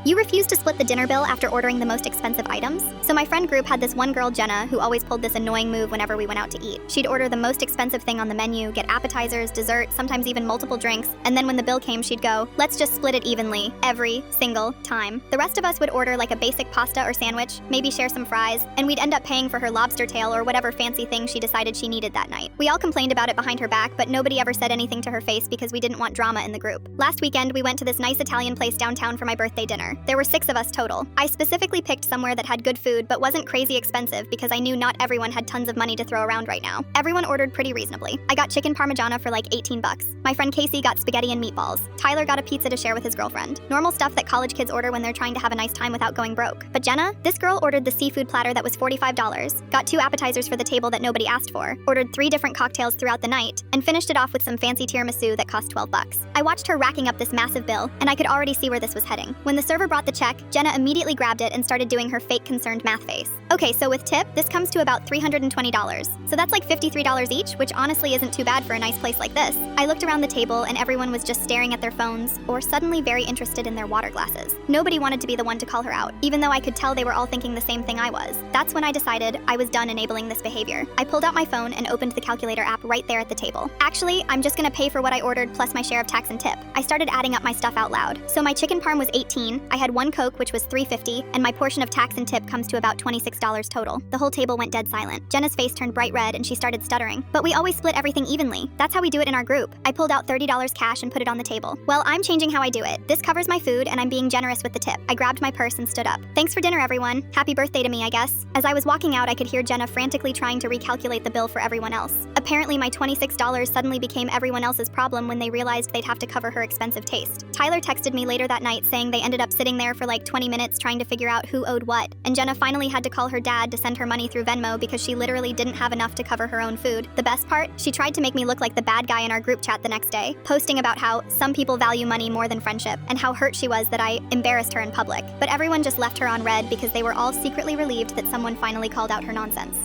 You refused to split the dinner bill after ordering the most expensive items? So my friend group had this one girl, Jenna, who always pulled this annoying move whenever we went out to eat. She'd order the most expensive thing on the menu, get appetizers, dessert, sometimes even multiple drinks, and then when the bill came, she'd go, "Let's just split it evenly," every single time. The rest of us would order like a basic pasta or sandwich, maybe share some fries, and we'd end up paying for her lobster tail or whatever fancy thing she decided she needed that night. We all complained about it behind her back, but nobody ever said anything to her face because we didn't want drama in the group. Last weekend, we went to this nice Italian place downtown for my birthday dinner. There were 6 of us total. I specifically picked somewhere that had good food but wasn't crazy expensive because I knew not everyone had tons of money to throw around right now. Everyone ordered pretty reasonably. I got chicken parmigiana for like 18 bucks. My friend Casey got spaghetti and meatballs. Tyler got a pizza to share with his girlfriend. Normal stuff that college kids order when they're trying to have a nice time without going broke. But Jenna, this girl ordered the seafood platter that was $45, got 2 appetizers for the table that nobody asked for, ordered 3 different cocktails throughout the night, and finished it off with some fancy tiramisu that cost 12 bucks. I watched her racking up this massive bill, and I could already see where this was heading. When the server brought the check, Jenna immediately grabbed it and started doing her fake concerned math face. Okay, so with tip, this comes to about $320. So that's like $53 each, which honestly isn't too bad for a nice place like this. I looked around the table and everyone was just staring at their phones or suddenly very interested in their water glasses. Nobody wanted to be the one to call her out, even though I could tell they were all thinking the same thing I was. That's when I decided I was done enabling this behavior. I pulled out my phone and opened the calculator app right there at the table. Actually, I'm just gonna pay for what I ordered plus my share of tax and tip. I started adding up my stuff out loud. So my chicken parm was 18, I had 1 Coke which was $3.50, and my portion of tax and tip comes to about $26 total. The whole table went dead silent. Jenna's face turned bright red and she started stuttering. But we always split everything evenly. That's how we do it in our group. I pulled out $30 cash and put it on the table. Well, I'm changing how I do it. This covers my food and I'm being generous with the tip. I grabbed my purse and stood up. Thanks for dinner, everyone. Happy birthday to me, I guess. As I was walking out, I could hear Jenna frantically trying to recalculate the bill for everyone else. Apparently, my $26 suddenly became everyone else's problem when they realized they'd have to cover her expensive taste. Tyler texted me later that night saying they ended up sitting there for like 20 minutes trying to figure out who owed what, and Jenna finally had to call her dad to send her money through Venmo because she literally didn't have enough to cover her own food. The best part? She tried to make me look like the bad guy in our group chat the next day, posting about how some people value money more than friendship and how hurt she was that I embarrassed her in public. But everyone just left her on red because they were all secretly relieved that someone finally called out her nonsense.